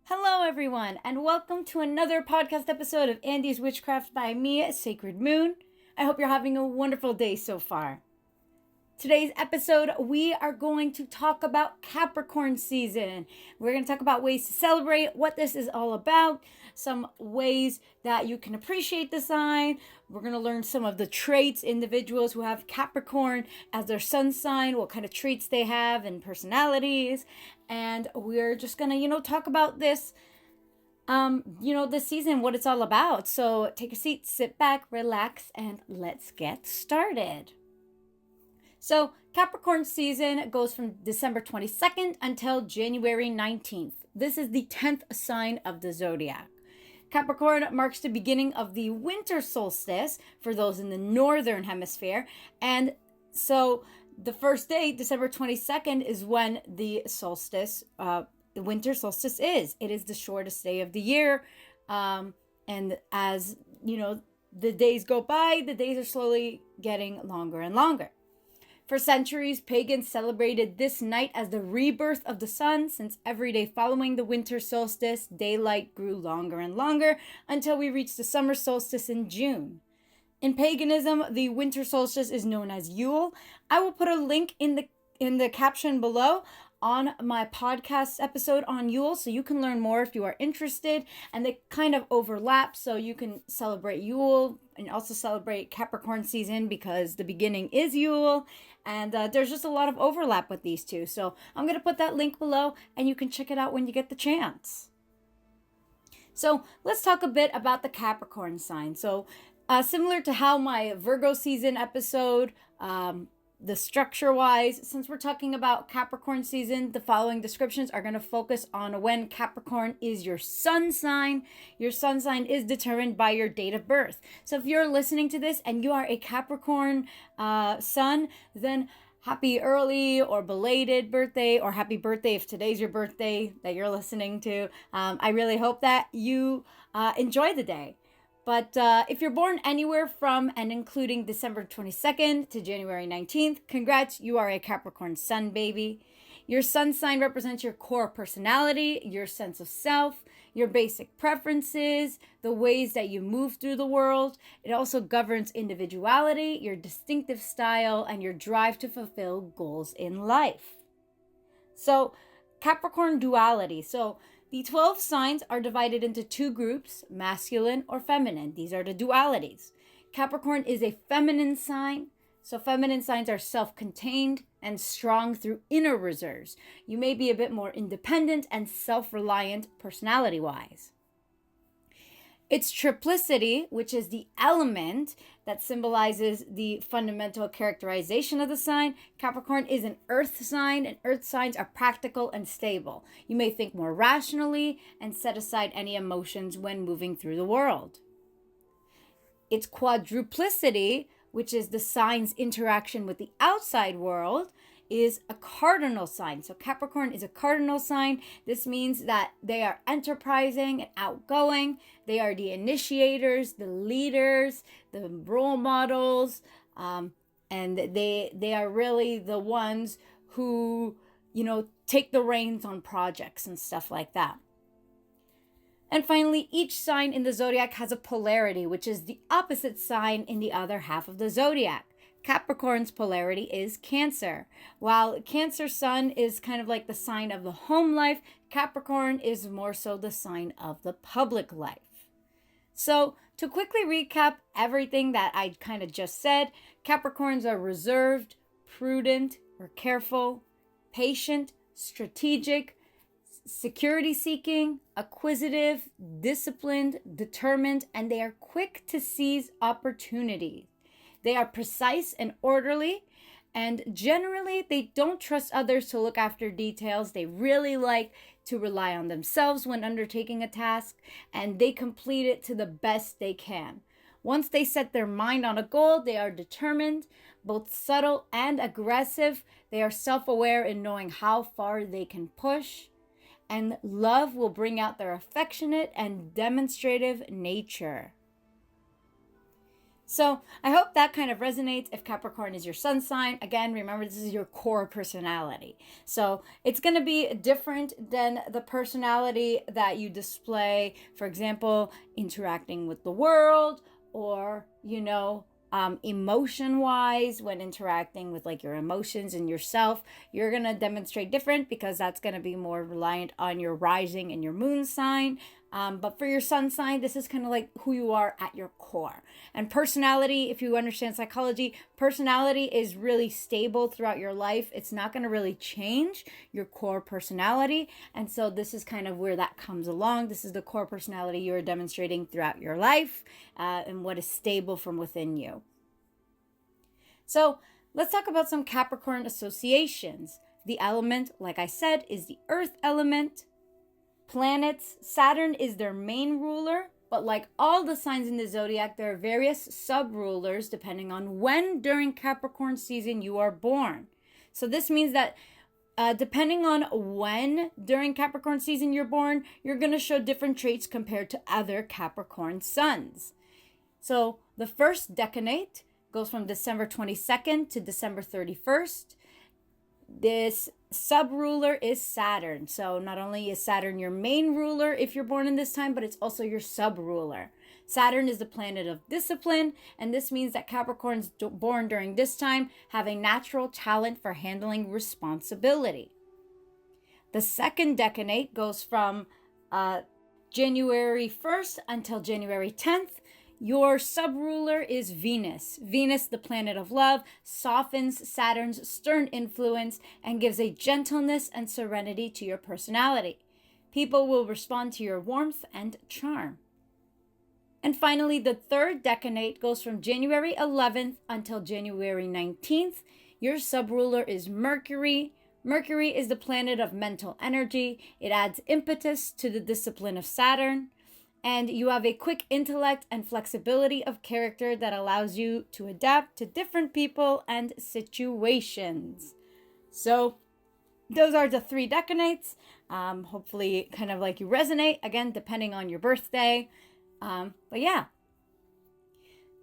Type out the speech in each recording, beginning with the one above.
Hello, everyone, and welcome to another podcast episode of Andy's Witchcraft by me, Sacred Moon. I hope you're having a wonderful day so far. Today's episode, we are going to talk about Capricorn season. We're going to talk about ways to celebrate, what this is all about, some ways that you can appreciate the sign. We're going to learn some of the traits individuals who have Capricorn as their sun sign, what kind of traits they have and personalities. And we're just going to, talk about this this season, what it's all about. So take a seat, sit back, relax, and let's get started. So Capricorn season goes from December 22nd until January 19th. This is the 10th sign of the zodiac. Capricorn marks the beginning of the winter solstice for those in the northern hemisphere. And so the first day, December 22nd, is when the solstice, the winter solstice is. It is the shortest day of the year. And as, the days go by, the days are slowly getting longer and longer. For centuries, pagans celebrated this night as the rebirth of the sun, since every day following the winter solstice, daylight grew longer and longer until we reached the summer solstice in June. In paganism, the winter solstice is known as Yule. I will put a link in the caption below on my podcast episode on Yule, so you can learn more if you are interested, and they kind of overlap, so you can celebrate Yule and also celebrate Capricorn season because the beginning is Yule, and there's just a lot of overlap with these two. So I'm going to put that link below, and you can check it out when you get the chance. So let's talk a bit about the Capricorn sign. So similar to how my Virgo season episode, the structure-wise, since we're talking about Capricorn season, the following descriptions are going to focus on when Capricorn is your sun sign. Your sun sign is determined by your date of birth. So if you're listening to this and you are a Capricorn sun, then happy early or belated birthday, or happy birthday if today's your birthday that you're listening to. I really hope that you enjoy the day. But if you're born anywhere from and including December 22nd to January 19th, congrats, you are a Capricorn sun baby. Your sun sign represents your core personality, your sense of self, your basic preferences, the ways that you move through the world. It also governs individuality, your distinctive style, and your drive to fulfill goals in life. So, Capricorn duality. So, the 12 signs are divided into two groups, masculine or feminine. These are the dualities. Capricorn is a feminine sign. So feminine signs are self-contained and strong through inner reserves. You may be a bit more independent and self-reliant personality-wise. It's triplicity, which is the element that symbolizes the fundamental characterization of the sign. Capricorn is an earth sign, and earth signs are practical and stable. You may think more rationally and set aside any emotions when moving through the world. It's quadruplicity, which is the sign's interaction with the outside world, is a cardinal sign. So Capricorn is a cardinal sign. This means that they are enterprising and outgoing. They are the initiators, the leaders, the role models, and they are really the ones who, take the reins on projects and stuff like that. And finally, each sign in the zodiac has a polarity, which is the opposite sign in the other half of the zodiac. Capricorn's polarity is Cancer. While Cancer sun is kind of like the sign of the home life, Capricorn is more so the sign of the public life. So to quickly recap everything that I kind of just said, Capricorns are reserved, prudent or careful, patient, strategic, security-seeking, acquisitive, disciplined, determined, and they are quick to seize opportunities. They are precise and orderly, and generally they don't trust others to look after details. They really like to rely on themselves when undertaking a task, and they complete it to the best they can. Once they set their mind on a goal, they are determined, both subtle and aggressive. They are self-aware in knowing how far they can push, and love will bring out their affectionate and demonstrative nature. So I hope that kind of resonates if Capricorn is your sun sign. Again, remember, this is your core personality. So it's going to be different than the personality that you display, for example, interacting with the world, or, emotion wise, when interacting with like your emotions and yourself. You're going to demonstrate different because that's going to be more reliant on your rising and your moon sign. But for your sun sign, this is kind of like who you are at your core. And personality, if you understand psychology, personality is really stable throughout your life. It's not going to really change your core personality. And so this is kind of where that comes along. This is the core personality you're demonstrating throughout your life, and what is stable from within you. So let's talk about some Capricorn associations. The element, like I said, is the earth element. Planets, Saturn is their main ruler, but like all the signs in the zodiac, there are various sub-rulers depending on when during Capricorn season you are born. So this means that depending on when during Capricorn season you're born, you're going to show different traits compared to other Capricorn suns. So the first decanate goes from December 22nd to December 31st. This sub-ruler is Saturn. So not only is Saturn your main ruler if you're born in this time, but it's also your sub-ruler. Saturn is the planet of discipline, and this means that Capricorns born during this time have a natural talent for handling responsibility. The second decanate goes from January 1st until January 10th. Your sub-ruler is Venus. Venus, the planet of love, softens Saturn's stern influence and gives a gentleness and serenity to your personality. People will respond to your warmth and charm. And finally, the third decanate goes from January 11th until January 19th. Your sub-ruler is Mercury. Mercury is the planet of mental energy. It adds impetus to the discipline of Saturn. And you have a quick intellect and flexibility of character that allows you to adapt to different people and situations. So those are the three decanates. Hopefully kind of like you resonate, again, depending on your birthday. But yeah.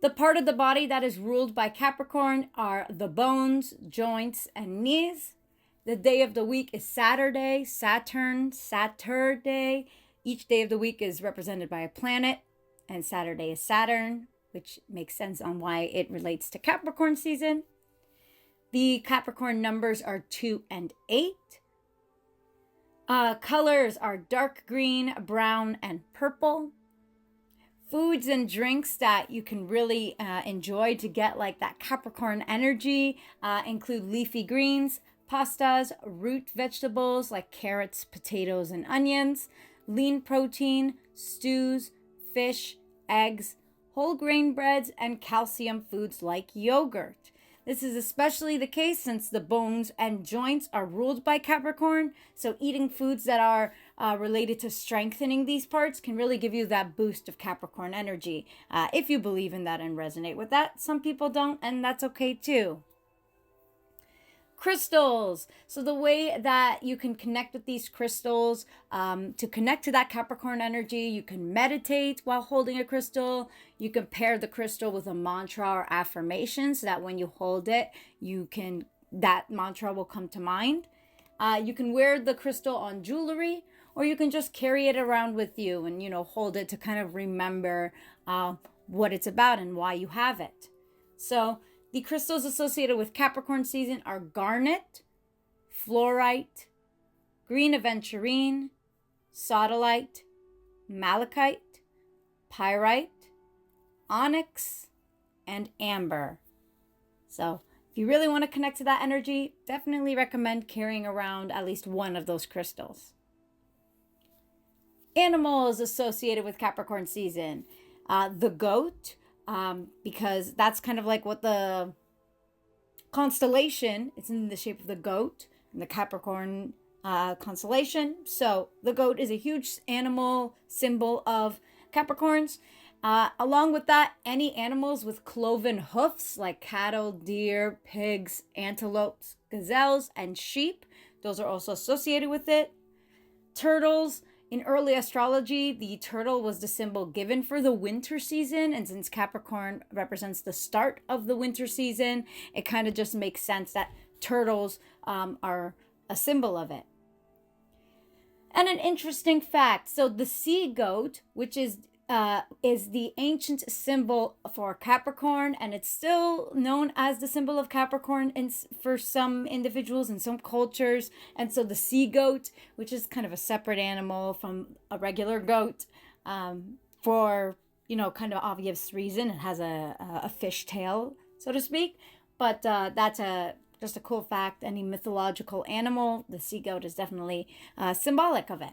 The part of the body that is ruled by Capricorn are the bones, joints, and knees. The day of the week is Saturday, Saturday. Each day of the week is represented by a planet, and Saturday is Saturn, which makes sense on why it relates to Capricorn season. The Capricorn numbers are 2 and 8. Colors are dark green, brown, and purple. Foods and drinks that you can really enjoy to get like that Capricorn energy include leafy greens, pastas, root vegetables like carrots, potatoes, and onions, lean protein, stews, fish, eggs, whole grain breads, and calcium foods like yogurt. This is especially the case since the bones and joints are ruled by Capricorn, so eating foods that are related to strengthening these parts can really give you that boost of Capricorn energy, if you believe in that and resonate with that. Some people don't, and that's okay too. Crystals. So the way that you can connect with these crystals, to connect to that Capricorn energy, you can meditate while holding a crystal. You can pair the crystal with a mantra or affirmation so that when you hold it, that mantra will come to mind. You can wear the crystal on jewelry, or you can just carry it around with you and, hold it to kind of remember what it's about and why you have it. So the crystals associated with Capricorn season are garnet, fluorite, green aventurine, sodalite, malachite, pyrite, onyx, and amber. So if you really want to connect to that energy, definitely recommend carrying around at least one of those crystals. Animals associated with Capricorn season. The goat, because that's kind of like what the constellation, it's in the shape of the goat in the Capricorn constellation. So the goat is a huge animal symbol of Capricorns. Along with that, any animals with cloven hoofs like cattle, deer, pigs, antelopes, gazelles, and sheep, those are also associated with it. Turtles, In early astrology, the turtle was the symbol given for the winter season. And since Capricorn represents the start of the winter season, it kind of just makes sense that turtles are a symbol of it. And an interesting fact, so the sea goat, which is the ancient symbol for Capricorn, and it's still known as the symbol of Capricorn for some individuals in some cultures. And so the sea goat, which is kind of a separate animal from a regular goat, for kind of obvious reason, it has a fish tail, so to speak. But that's just a cool fact. Any mythological animal, the sea goat is definitely symbolic of it.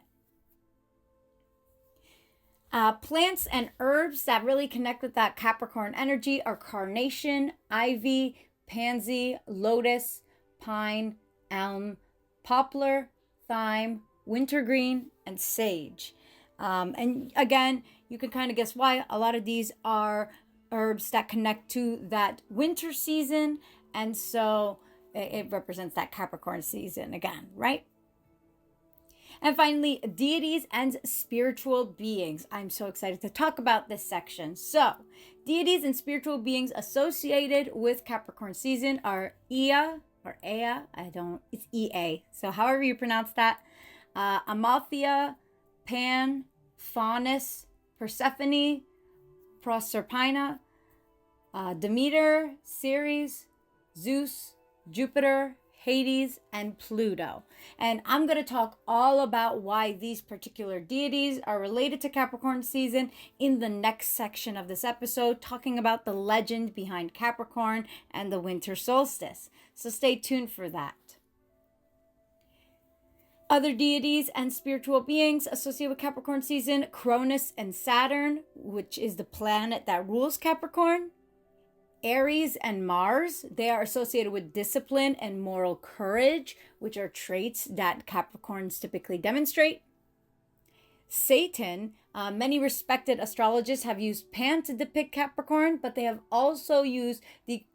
Plants and herbs that really connect with that Capricorn energy are carnation, ivy, pansy, lotus, pine, elm, poplar, thyme, wintergreen, and sage. And again, you can kind of guess why. A lot of these are herbs that connect to that winter season, and so it represents that Capricorn season again, right? And finally, deities and spiritual beings. I'm so excited to talk about this section. So, deities and spiritual beings associated with Capricorn season are Ea, or Ea, it's Ea. So however you pronounce that. Amalthea, Pan, Faunus, Persephone, Proserpina, Demeter, Ceres, Zeus, Jupiter, Hades, and Pluto. And I'm going to talk all about why these particular deities are related to Capricorn season in the next section of this episode, talking about the legend behind Capricorn and the winter solstice. So stay tuned for that. Other deities and spiritual beings associated with Capricorn season: Cronus and Saturn, which is the planet that rules Capricorn. Aries and Mars, they are associated with discipline and moral courage, which are traits that Capricorns typically demonstrate. Satan, many respected astrologists have used Pan to depict Capricorn, but they have also used the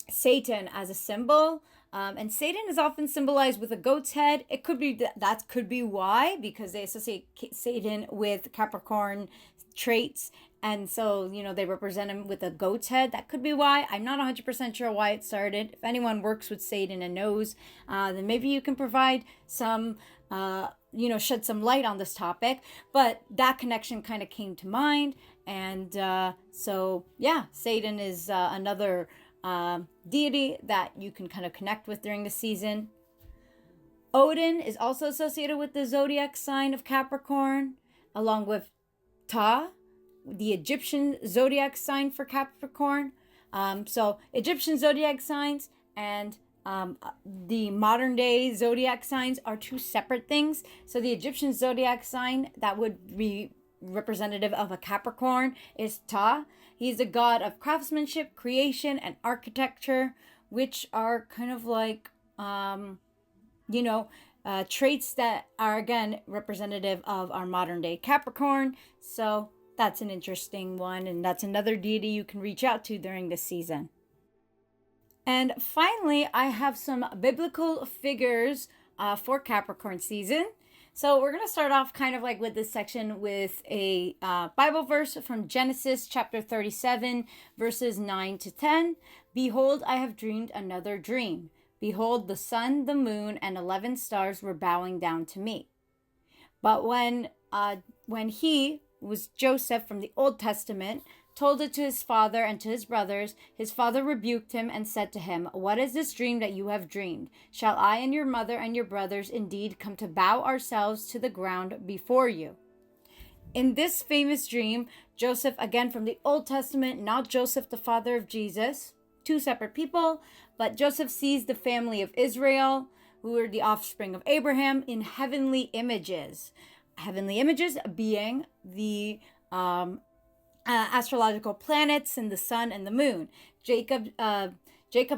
Satan as a symbol. And Satan is often symbolized with a goat's head. It could be that could be why, because they associate Satan with Capricorn traits. And so, they represent him with a goat's head. That could be why. I'm not 100% sure why it started. If anyone works with Satan and knows, then maybe you can provide some, shed some light on this topic. But that connection kind of came to mind. And Satan is another deity that you can kind of connect with during the season. Odin is also associated with the zodiac sign of Capricorn, along with Ptah, the Egyptian zodiac sign for Capricorn. So Egyptian zodiac signs and the modern day zodiac signs are two separate things. So the Egyptian zodiac sign that would be representative of a Capricorn is Ptah. He's a god of craftsmanship, creation, and architecture, which are kind of like, traits that are, again, representative of our modern day Capricorn. So that's an interesting one, and that's another deity you can reach out to during this season. And finally, I have some biblical figures for Capricorn season. So we're going to start off kind of like with this section with a Bible verse from Genesis chapter 37, verses 9 to 10. Behold, I have dreamed another dream. Behold, the sun, the moon, and 11 stars were bowing down to me. But when he was Joseph from the Old Testament, told it to his father and to his brothers, his father rebuked him and said to him, "What is this dream that you have dreamed? Shall I and your mother and your brothers indeed come to bow ourselves to the ground before you?" In this famous dream, Joseph, again from the Old Testament, not Joseph the father of Jesus, two separate people, but Joseph sees the family of Israel, who are the offspring of Abraham, in heavenly images. Heavenly images being the astrological planets and the sun and the moon. Jacob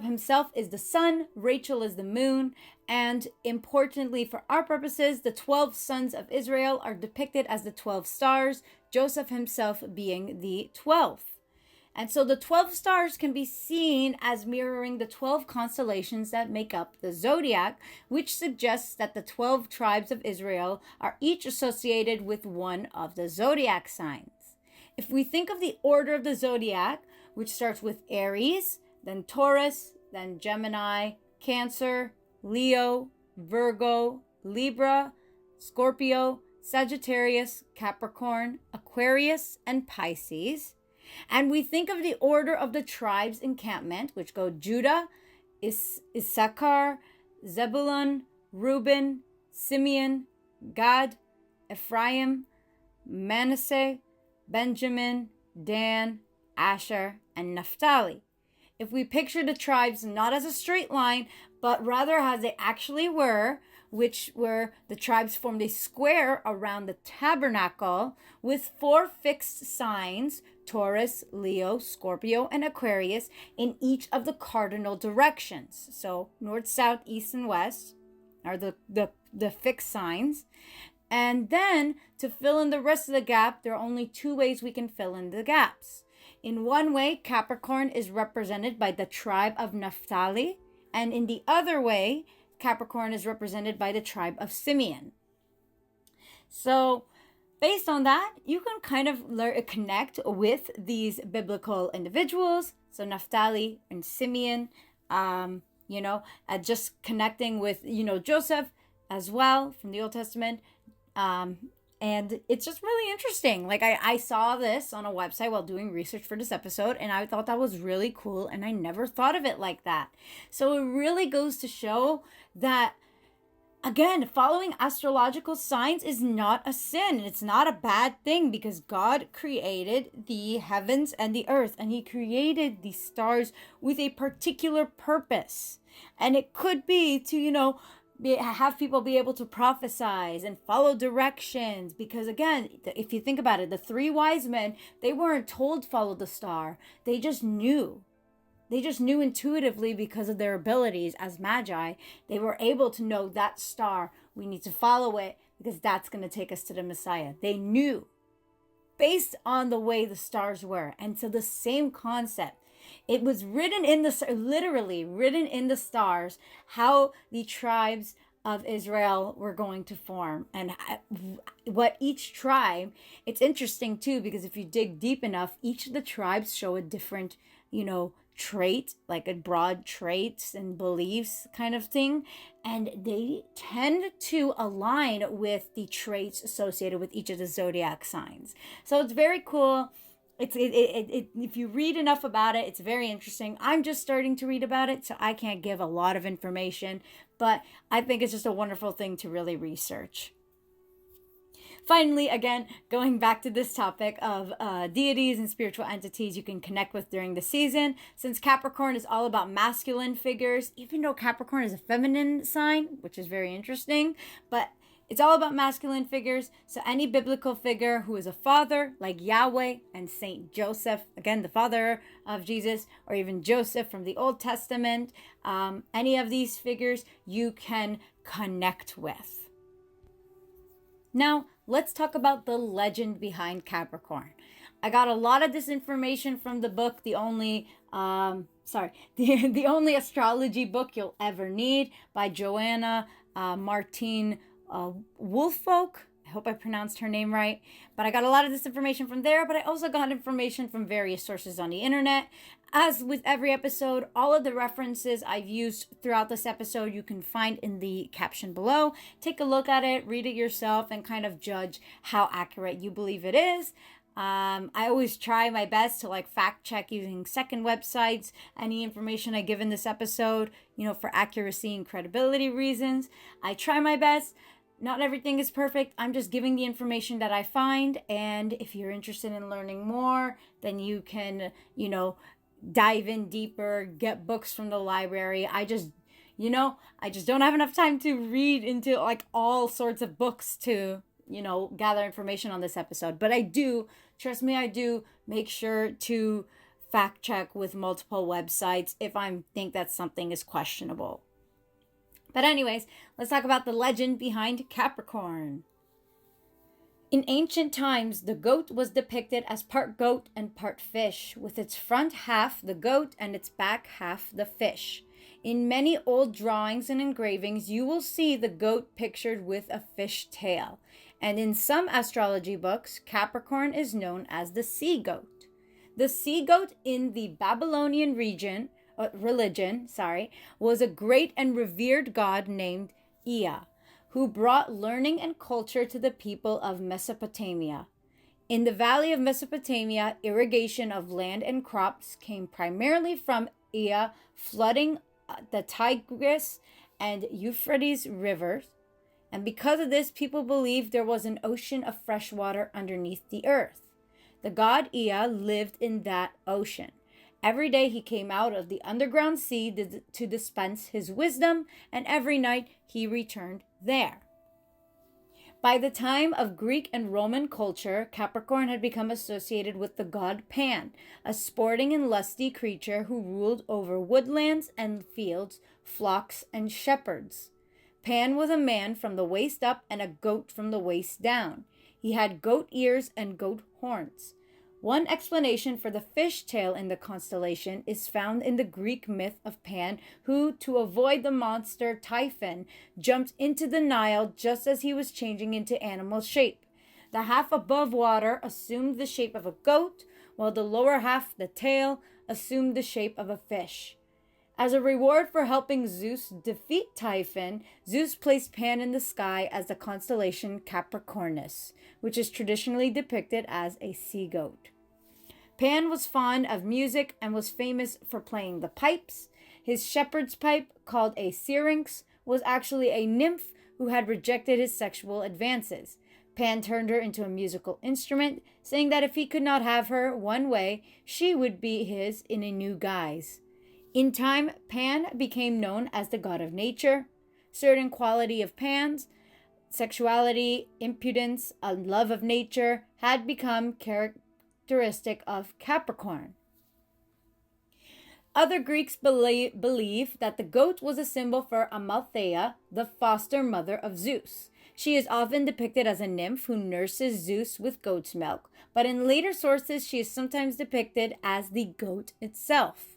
himself is the sun, Rachel is the moon, and importantly for our purposes, the 12 sons of Israel are depicted as the 12 stars, Joseph himself being the 12th. And so the 12 stars can be seen as mirroring the 12 constellations that make up the zodiac, which suggests that the 12 tribes of Israel are each associated with one of the zodiac signs. If we think of the order of the zodiac, which starts with Aries, then Taurus, then Gemini, Cancer, Leo, Virgo, Libra, Scorpio, Sagittarius, Capricorn, Aquarius, and Pisces. And we think of the order of the tribes' encampment, which go Judah, Issachar, Zebulun, Reuben, Simeon, Gad, Ephraim, Manasseh, Benjamin, Dan, Asher, and Naphtali. If we picture the tribes not as a straight line, but rather as they actually were, which were the tribes formed a square around the tabernacle with 4 fixed signs, Taurus, Leo, Scorpio, and Aquarius, in each of the cardinal directions. So north, south, east, and west are the fixed signs. And then to fill in the rest of the gap, there are only 2 ways we can fill in the gaps. In one way, Capricorn is represented by the tribe of Naphtali, and in the other way, Capricorn is represented by the tribe of Simeon. So based on that, you can kind of connect with these biblical individuals. So Naphtali and Simeon, just connecting with, Joseph as well from the Old Testament. And it's just really interesting. Like I saw this on a website while doing research for this episode, and I thought that was really cool, and I never thought of it like that. So it really goes to show that, again, following astrological signs is not a sin. It's not a bad thing, because God created the heavens and the earth, and he created the stars with a particular purpose. And it could be to, have people be able to prophesize and follow directions, because again, if you think about it, the 3 wise men, they weren't told follow the star. They just knew intuitively because of their abilities as magi. They were able to know that star, we need to follow it because that's going to take us to the Messiah. They knew based on the way the stars were. And so the same concept, it was literally written in the stars, how the tribes of Israel were going to form and what each tribe. It's interesting too, because if you dig deep enough, each of the tribes show a different, trait, like a broad traits and beliefs kind of thing. And they tend to align with the traits associated with each of the zodiac signs. So it's very cool. If you read enough about it, it's very interesting. I'm just starting to read about it, so I can't give a lot of information, but I think it's just a wonderful thing to really research. Finally, again, going back to this topic of deities and spiritual entities you can connect with during the season, since Capricorn is all about masculine figures, even though Capricorn is a feminine sign, which is very interesting, but it's all about masculine figures. So any biblical figure who is a father, like Yahweh and Saint Joseph, again, the father of Jesus, or even Joseph from the Old Testament, any of these figures you can connect with. Now, let's talk about the legend behind Capricorn. I got a lot of this information from the book, the only astrology book you'll ever need, by Joanna, Martine, Woolfolk. I hope I pronounced her name right. But I got a lot of this information from there, but I also got information from various sources on the internet. As with every episode, all of the references I've used throughout this episode you can find in the caption below. Take a look at it, read it yourself, and kind of judge how accurate you believe it is. I always try my best to fact check using second websites, any information I give in this episode, for accuracy and credibility reasons. I try my best. Not everything is perfect. I'm just giving the information that I find. And if you're interested in learning more, then you can, dive in deeper, get books from the library. I just don't have enough time to read into all sorts of books to, gather information on this episode. But I do, trust me, I do make sure to fact check with multiple websites if I think that something is questionable. But anyways, let's talk about the legend behind Capricorn. In ancient times, the goat was depicted as part goat and part fish, with its front half the goat and its back half the fish. In many old drawings and engravings, you will see the goat pictured with a fish tail. And in some astrology books, Capricorn is known as the sea goat. The sea goat in the Babylonian religion, was a great and revered god named Ea, who brought learning and culture to the people of Mesopotamia. In the valley of Mesopotamia, irrigation of land and crops came primarily from Ea flooding the Tigris and Euphrates rivers. And because of this, people believed there was an ocean of fresh water underneath the earth. The god Ea lived in that ocean. Every day he came out of the underground sea to dispense his wisdom, and every night he returned there. By the time of Greek and Roman culture, Capricorn had become associated with the god Pan, a sporting and lusty creature who ruled over woodlands and fields, flocks, and shepherds. Pan was a man from the waist up and a goat from the waist down. He had goat ears and goat horns. One explanation for the fish tail in the constellation is found in the Greek myth of Pan, who, to avoid the monster Typhon, jumped into the Nile just as he was changing into animal shape. The half above water assumed the shape of a goat, while the lower half, the tail, assumed the shape of a fish. As a reward for helping Zeus defeat Typhon, Zeus placed Pan in the sky as the constellation Capricornus, which is traditionally depicted as a sea goat. Pan was fond of music and was famous for playing the pipes. His shepherd's pipe, called a syrinx, was actually a nymph who had rejected his sexual advances. Pan turned her into a musical instrument, saying that if he could not have her one way, she would be his in a new guise. In time, Pan became known as the god of nature. Certain quality of Pan's, sexuality, impudence, a love of nature, had become characteristic of Capricorn. Other Greeks believe that the goat was a symbol for Amalthea, the foster mother of Zeus. She is often depicted as a nymph who nurses Zeus with goat's milk, but in later sources she is sometimes depicted as the goat itself.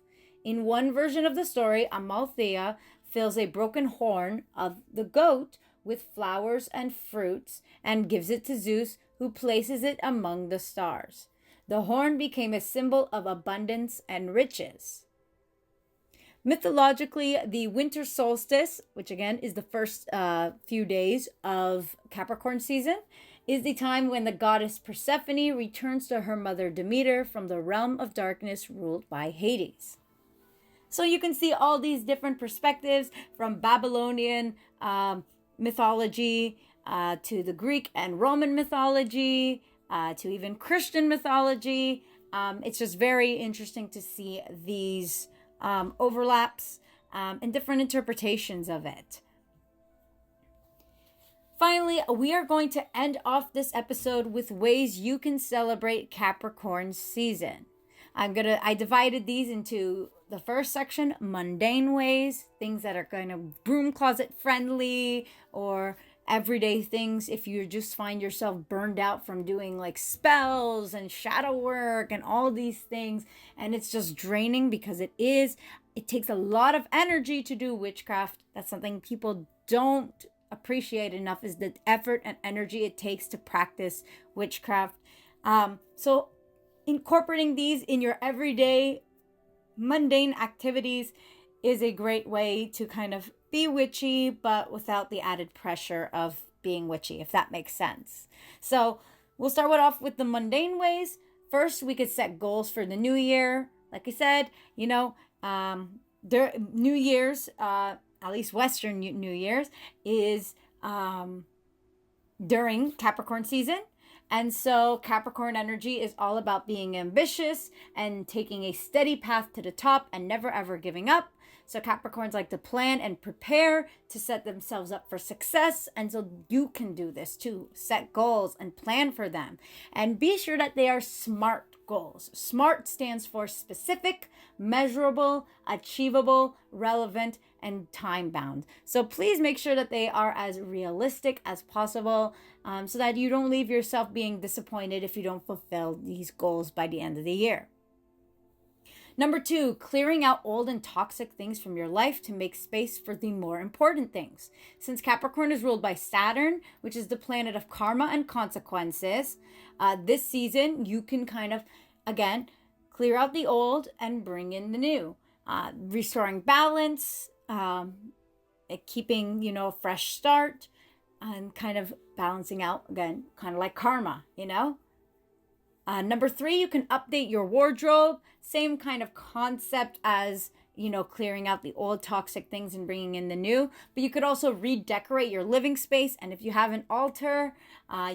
In one version of the story, Amalthea fills a broken horn of the goat with flowers and fruits and gives it to Zeus, who places it among the stars. The horn became a symbol of abundance and riches. Mythologically, the winter solstice, which again is the first few days of Capricorn season, is the time when the goddess Persephone returns to her mother Demeter from the realm of darkness ruled by Hades. So you can see all these different perspectives from Babylonian mythology to the Greek and Roman mythology to even Christian mythology. It's just very interesting to see these overlaps and different interpretations of it. Finally, we are going to end off this episode with ways you can celebrate Capricorn season. I divided these into the first section, mundane ways, things that are kind of broom closet friendly or everyday things if you just find yourself burned out from doing like spells and shadow work and all these things, and it's just draining because it takes a lot of energy to do witchcraft. That's something people don't appreciate enough, is the effort and energy it takes to practice witchcraft. So incorporating these in your everyday mundane activities is a great way to kind of be witchy, but without the added pressure of being witchy, if that makes sense. So we'll start off with the mundane ways. First, we could set goals for the new year. Like I said, New Year's, at least Western New Year's, is during Capricorn season. And so Capricorn energy is all about being ambitious and taking a steady path to the top and never ever giving up. So Capricorns like to plan and prepare to set themselves up for success. And so you can do this too. Set goals and plan for them. And be sure that they are SMART goals. SMART stands for specific, measurable, achievable, relevant, and time bound. So please make sure that they are as realistic as possible, so that you don't leave yourself being disappointed if you don't fulfill these goals by the end of the year. Number 2, clearing out old and toxic things from your life to make space for the more important things. Since Capricorn is ruled by Saturn, which is the planet of karma and consequences, this season you can kind of, again, clear out the old and bring in the new. Restoring balance, keeping, a fresh start, and kind of balancing out, again, kind of like karma, Number 3, you can update your wardrobe. Same kind of concept as, clearing out the old toxic things and bringing in the new. But you could also redecorate your living space. And if you have an altar,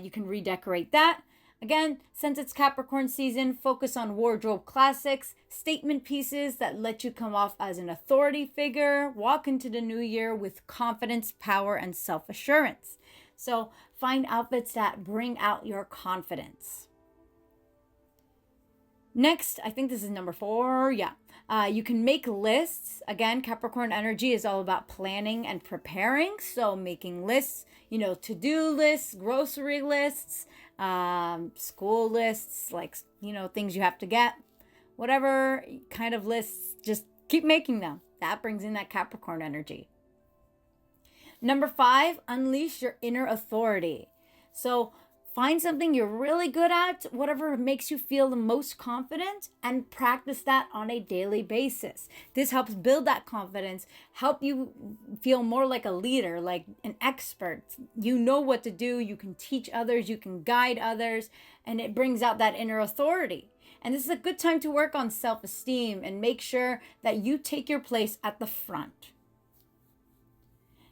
you can redecorate that. Again, since it's Capricorn season, focus on wardrobe classics, statement pieces that let you come off as an authority figure, walk into the new year with confidence, power, and self-assurance. So find outfits that bring out your confidence. Next, I think this is number 4. You can make lists. Again, Capricorn energy is all about planning and preparing. So making lists, to-do lists, grocery lists, school lists, like, things you have to get, whatever kind of lists, just keep making them. That brings in that Capricorn energy. Number 5, unleash your inner authority. So find something you're really good at, whatever makes you feel the most confident, and practice that on a daily basis. This helps build that confidence, help you feel more like a leader, like an expert. You know what to do, you can teach others, you can guide others, and it brings out that inner authority. And this is a good time to work on self-esteem and make sure that you take your place at the front.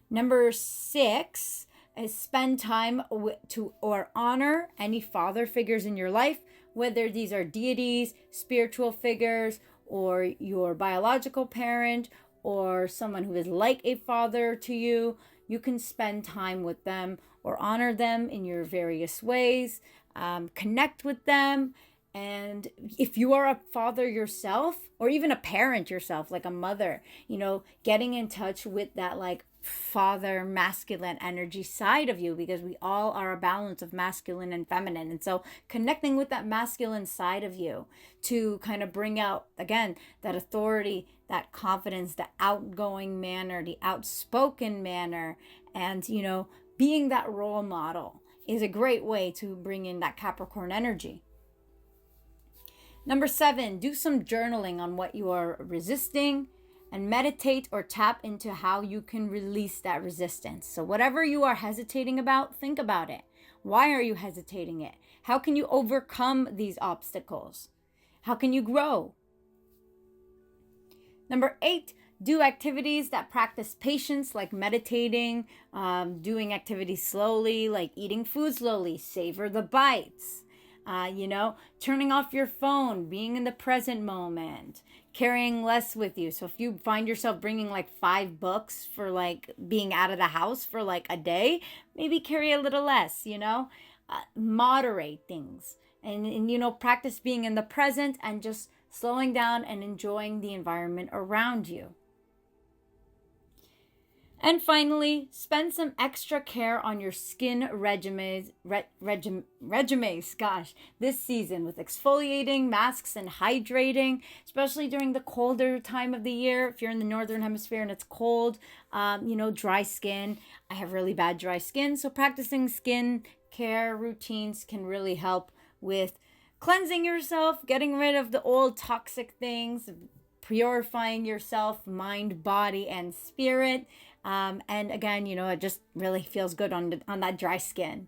Number 6, is spend time or honor any father figures in your life, whether these are deities, spiritual figures, or your biological parent, or someone who is like a father to you. You can spend time with them or honor them in your various ways, connect with them. And if you are a father yourself, or even a parent yourself, like a mother, getting in touch with that like father masculine energy side of you, because we all are a balance of masculine and feminine. And so connecting with that masculine side of you to kind of bring out, again, that authority, that confidence, the outgoing manner, the outspoken manner, and, being that role model is a great way to bring in that Capricorn energy. Number 7, do some journaling on what you are resisting, and meditate or tap into how you can release that resistance. So whatever you are hesitating about, think about it. Why are you hesitating it? How can you overcome these obstacles? How can you grow? Number 8, do activities that practice patience, like meditating, doing activities slowly, like eating food slowly, savor the bites. Turning off your phone, being in the present moment, carrying less with you. So if you find yourself bringing like 5 books for like being out of the house for like a day, maybe carry a little less, moderate things and practice being in the present and just slowing down and enjoying the environment around you. And finally, spend some extra care on your skin regimens, this season with exfoliating, masks, and hydrating, especially during the colder time of the year. If you're in the northern hemisphere and it's cold, dry skin. I have really bad dry skin, so practicing skin care routines can really help with cleansing yourself, getting rid of the old toxic things, purifying yourself, mind, body, and spirit. And again, it just really feels good on that dry skin.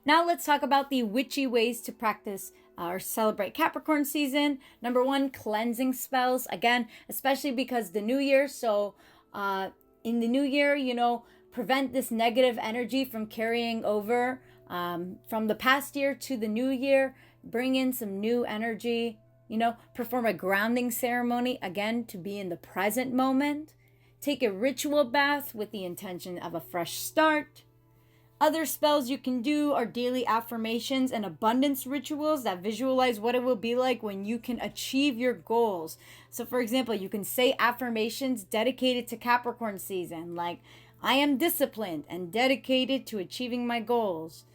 Now let's talk about the witchy ways to practice or celebrate Capricorn season. Number 1, cleansing spells. Again, especially because the new year. So in the new year, prevent this negative energy from carrying over from the past year to the new year. Bring in some new energy. Perform a grounding ceremony, again, to be in the present moment. Take a ritual bath with the intention of a fresh start. Other spells you can do are daily affirmations and abundance rituals that visualize what it will be like when you can achieve your goals. So, for example, you can say affirmations dedicated to Capricorn season, like, I am disciplined and dedicated to achieving my goals.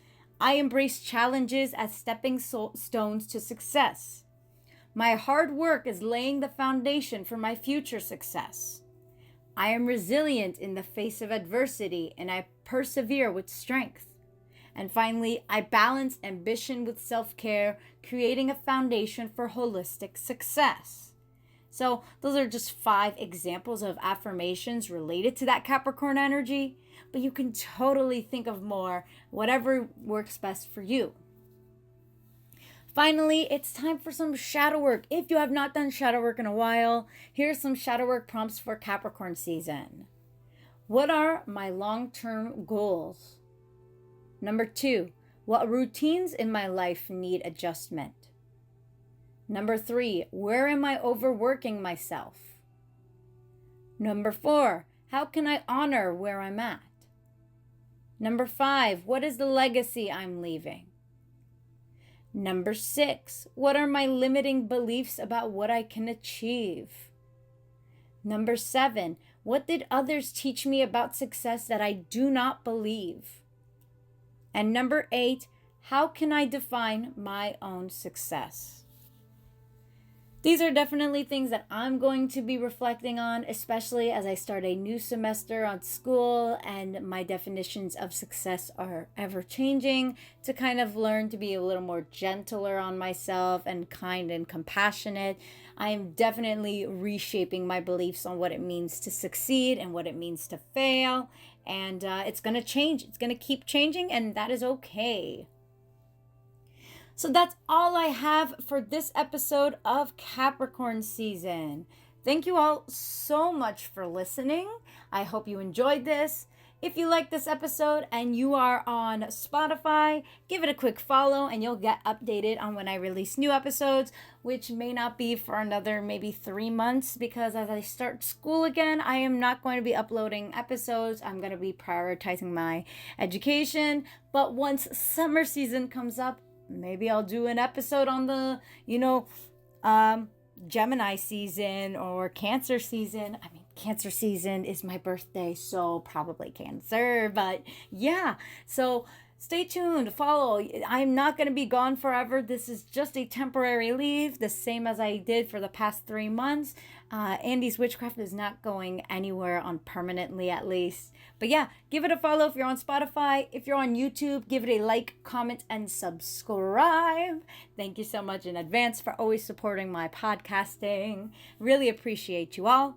I embrace challenges as stepping stones to success. My hard work is laying the foundation for my future success. I am resilient in the face of adversity and I persevere with strength. And finally, I balance ambition with self-care, creating a foundation for holistic success. So those are just 5 examples of affirmations related to that Capricorn energy, but you can totally think of more, whatever works best for you. Finally, it's time for some shadow work. If you have not done shadow work in a while, here's some shadow work prompts for Capricorn season. What are my long-term goals? Number 2, what routines in my life need adjustment? Number 3, where am I overworking myself? Number 4, how can I honor where I'm at? Number 5, what is the legacy I'm leaving? Number 6, what are my limiting beliefs about what I can achieve? Number 7, what did others teach me about success that I do not believe? And number 8, how can I define my own success? These are definitely things that I'm going to be reflecting on, especially as I start a new semester on school and my definitions of success are ever changing, to kind of learn to be a little more gentler on myself and kind and compassionate. I am definitely reshaping my beliefs on what it means to succeed and what it means to fail. And it's going to change. It's going to keep changing, and that is okay. So that's all I have for this episode of Capricorn season. Thank you all so much for listening. I hope you enjoyed this. If you like this episode and you are on Spotify, give it a quick follow and you'll get updated on when I release new episodes, which may not be for another maybe 3 months, because as I start school again, I am not going to be uploading episodes. I'm going to be prioritizing my education. But once summer season comes up, maybe I'll do an episode on the, Gemini season or Cancer season. I mean, Cancer season is my birthday, so probably Cancer. But yeah, so stay tuned, follow. I'm not going to be gone forever. This is just a temporary leave, the same as I did for the past 3 months. Andy's Witchcraft is not going anywhere on permanently, at least. But yeah, give it a follow if you're on Spotify. If you're on YouTube, give it a like, comment, and subscribe. Thank you so much in advance for always supporting my podcasting. Really appreciate you all.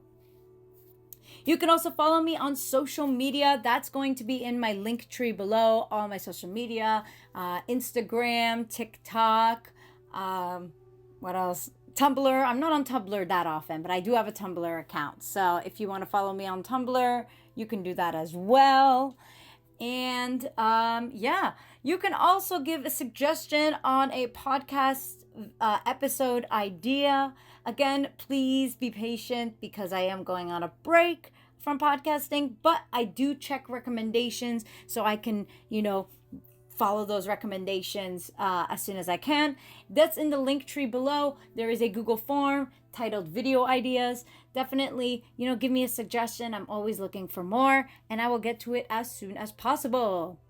You can also follow me on social media. That's going to be in my link tree below. All my social media, Instagram, TikTok, what else? Tumblr. I'm not on Tumblr that often, but I do have a Tumblr account. So if you want to follow me on Tumblr, you can do that as well. And you can also give a suggestion on a podcast episode idea. Again, please be patient because I am going on a break from podcasting, but I do check recommendations so I can, follow those recommendations as soon as I can. That's in the link tree below. There is a Google form titled Video Ideas. Definitely, give me a suggestion. I'm always looking for more, and I will get to it as soon as possible.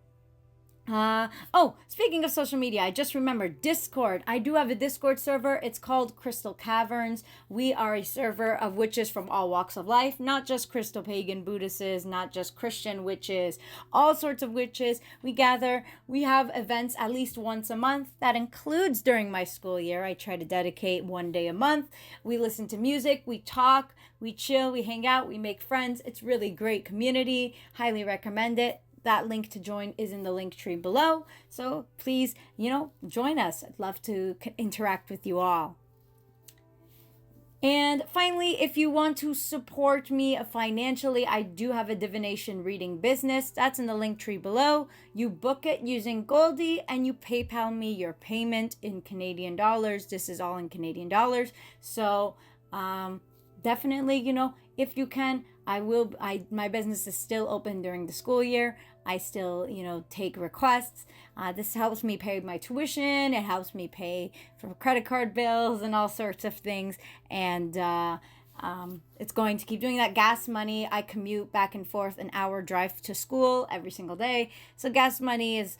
Speaking of social media, I just remembered Discord. I do have a Discord server. It's called Crystal Caverns. We are a server of witches from all walks of life, not just ChristoPagan Buddhists, not just Christian witches, all sorts of witches. We gather, we have events at least once a month. That includes during my school year. I try to dedicate 1 day a month. We listen to music, we talk, we chill, we hang out, we make friends. It's really great community. Highly recommend it. That link to join is in the link tree below. So please, join us. I'd love to interact with you all. And finally, if you want to support me financially, I do have a divination reading business. That's in the link tree below. You book it using Goldie and you PayPal me your payment in Canadian dollars. This is all in Canadian dollars. So definitely, if you can, My business is still open during the school year. I still, take requests. This helps me pay my tuition. It helps me pay for credit card bills and all sorts of things. And it's going to keep doing that. Gas money, I commute back and forth an hour drive to school every single day. So gas money is,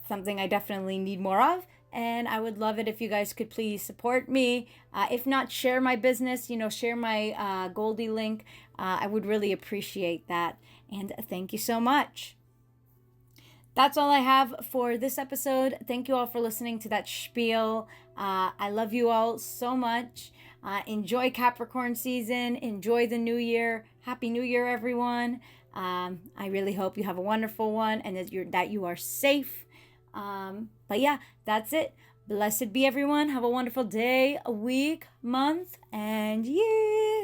something I definitely need more of. And I would love it if you guys could please support me. If not, share my business, share my Goldie link. I would really appreciate that. And thank you so much. That's all I have for this episode. Thank you all for listening to that spiel. I love you all so much. Enjoy Capricorn season. Enjoy the new year. Happy New Year, everyone. I really hope you have a wonderful one and that you are safe. But yeah, that's it. Blessed be everyone. Have a wonderful day, a week, month, and year.